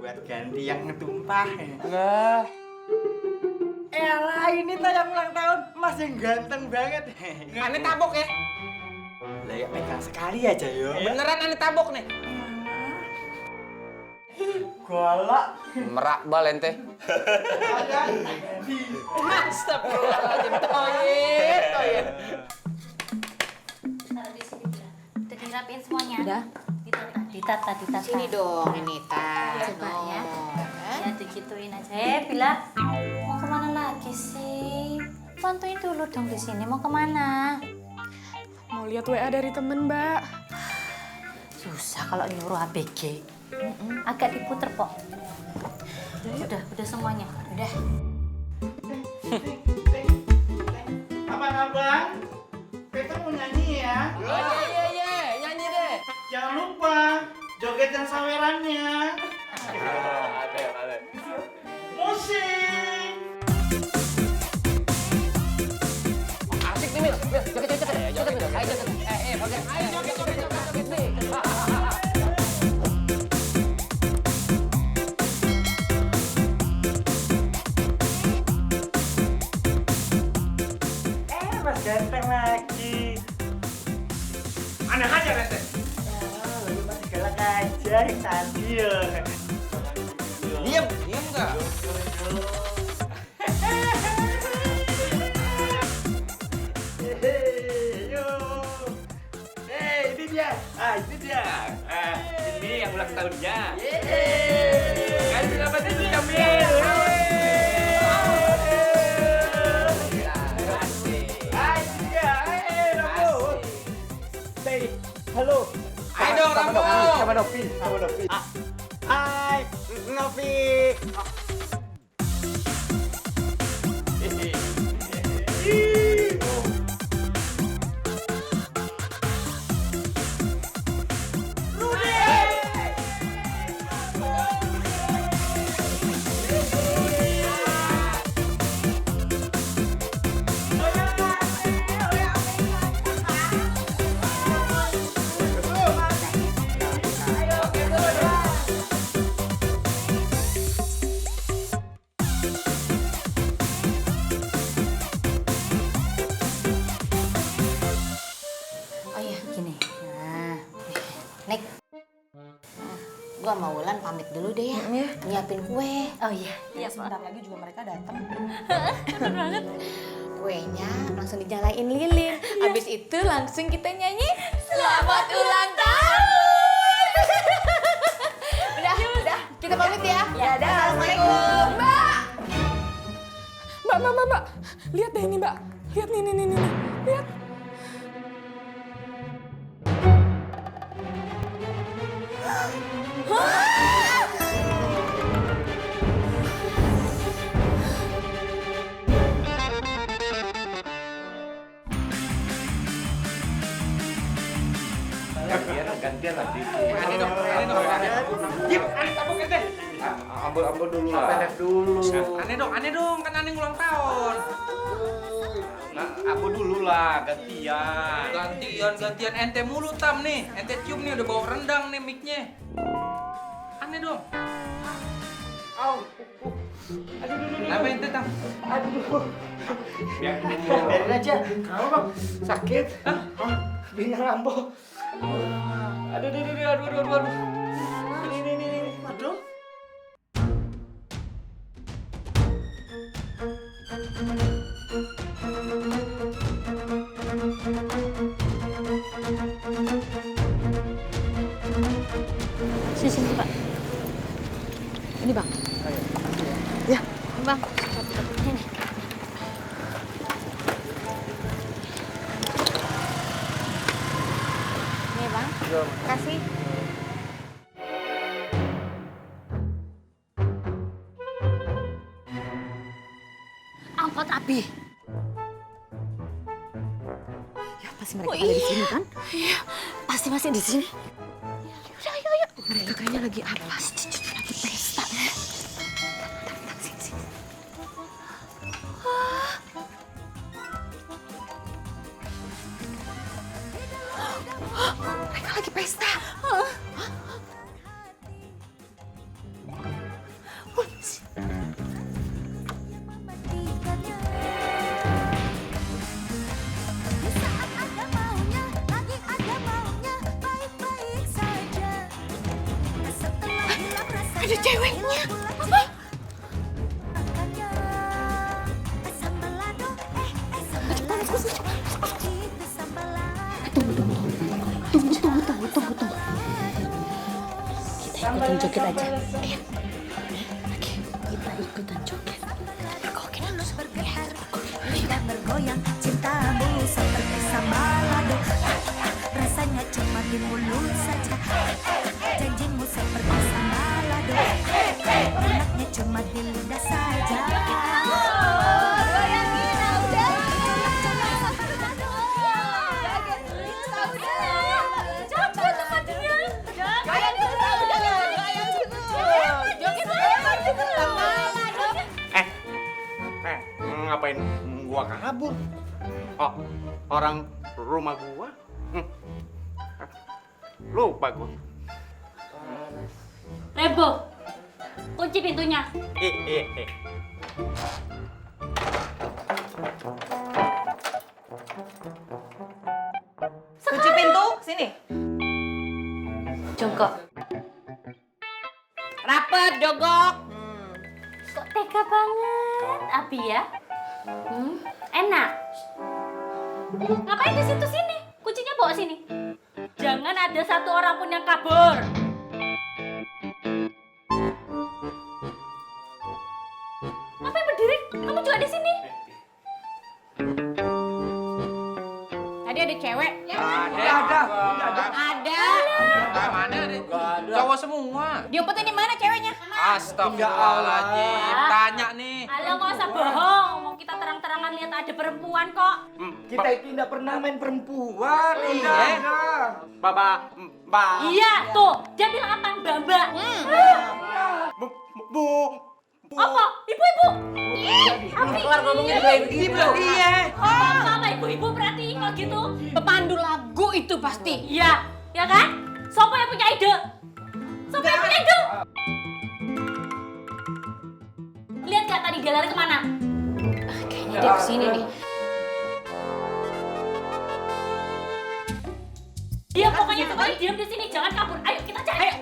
buat ganti yang ngetumpah. Lah, Elah, ini tuh yang ulang tahun Mas yang ganteng banget. aneh tabok ya. Lah ya pegang sekali aja yo. Beneran aneh tabok nih. Golok. Merak bal ente. Astagfirullahaladzim, toyet. Taruh di sini, Bella. Udah dirapiin semuanya? Udah. Ditata. Sini dong, ini Coba ya. Ya, digituin aja. Bila, mau kemana lagi sih? Bantuin dulu dong di sini. Mau kemana? Mau lihat WA dari temen, Mbak. Susah kalau nyuruh ABG. Agak diputer, Pok. Udah semuanya. Udah. Abang, kita mau nyanyi ya. Iya, nyanyi deh. Jangan lupa joget dan sawerannya. Ada. Musik. Asik nih, Mil. Joget. Ayo, joget. Ayo, joget nih. Mas ganteng lagi. Aneh aja, Rete. Lu masih galak aja yang tadi ya. Diam enggak? Ini dia. Ini yang ulang tahunnya. Kasih selamat itu Jamil. Halo. Ayo dong, Rambo. Sama Novi. Hai, Novi. Oh iya, gini. Nah, Nek. Gua sama Wulan pamit dulu deh ya. Nyiapin kue. Oh iya. Iya, sebentar lagi juga mereka datang. Kuenya langsung dinyalain lilin. Habis itu langsung kita nyanyi selamat ulang tahun. udah. Kita pamit ya. Ya, dah. Assalamualaikum. Mbak. Lihat deh ini, Mbak. Lihat nih. Lihat. Gantian lagi. Aneh dong. Diam, aneh tabok ente. Ambil dulu lah. Pendek dulu. Aneh dong, kan aneh ulang tahun. Nah, aku dulu lah, gantian. Gantian ente mulu Tam nih. Ente cium nih udah bawa rendang nih mic-nya. Aneh dong. Kenapa ente Tam? Biarin aja. Kenapa bang? Sakit? Hah? Bintang Rambo. Aduh. Ini. Aduh. Sini, Pak. Ini, Bang. Ya. Bang. Ini. Nih, Bang. Kasih. Angkot Abi. Ya, pasti mereka ada di sini kan? Iya, pasti masih di sini. Yaudah, ayo. Mereka kayaknya lagi apa? Lagi pesta. Sini. Mereka lagi pesta. ada ceweknya. Apa? Tunggu. Kita ikutan joget aja. Ayo. Oke, kita ikutan joget. Bergokin harus Lidah bergoyang, cintamu seperti sambalado. Rasanya cuma di mulut saja. Janjimu seperti sambalado. Enaknya cuma di lidah saja. Ngapain gua kabur? Oh, orang rumah gua? Lupa gua. Rebo, kunci pintunya. Kunci pintu, sini. Jongkok. Rapet, jongkok. Kok tega banget, Abi ya? Enak. Ngapain di situ sini? Kuncinya bawa sini. Jangan ada satu orang pun yang kabur. Ngapain berdiri? Kamu juga di sini. Tadi ada cewek. Ada. Ada. Mana ada? Cowok semua. Diumpetin di mana ceweknya? Astagfirullahaladzim. Tanya nih. Alah, nggak usah bohong. Mau kita terang-terangan lihat ada perempuan kok. Kita itu tidak pernah main perempuan. Iya. Mbak. Iya, tuh. Dia bilang apa? Mbak. Bu. Apa? Ibu-ibu. Abi. Kelar ngomongnya ibu. Iya. Oh, sama ibu-ibu berarti kalau gitu. Pemandu lagu itu pasti. Iya, ya kan? Siapa yang punya ide? Siapa yang punya ide? Lihat gak tadi dia lari kemana? Kayaknya dia kesini nih. Dia pokoknya sekali diam di sini, jangan kabur. Ayo kita cari. Ayo.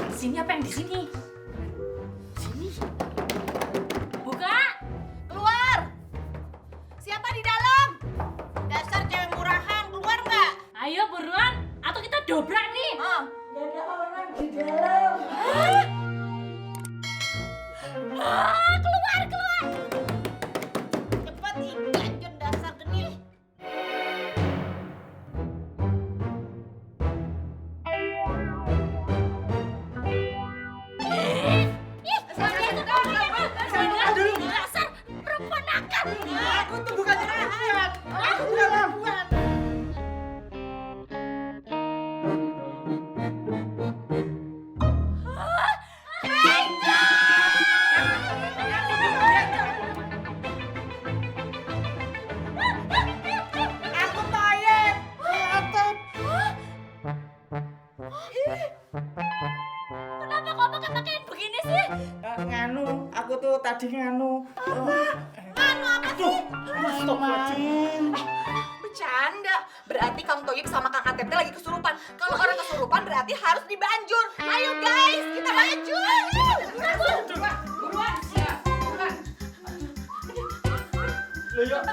Di sini apa yang di sini? Sini. Buka. Keluar. Siapa di dalam? Dasar cewek murahan, keluar nggak? Ayo buruan, atau kita dobrak nih. Keluar. Cepat nih, ganjun dasar genil. Dasar perempuan nakal. Aku tuh bukan perempuan. Aku bukan perempuan. Aku tayang. Atap. Kenapa kau pakai pakaian begini sih? Nganu, aku tuh tadi nganu. Anu apa sih? Astagfirullahaladzim. Bercanda. Berarti Kang Toyib sama Kang Atep lagi kesurupan. Kalau orang kesurupan berarti harus dibanjur. Ayo guys, kita banjur. Buruan. Loh, yuk.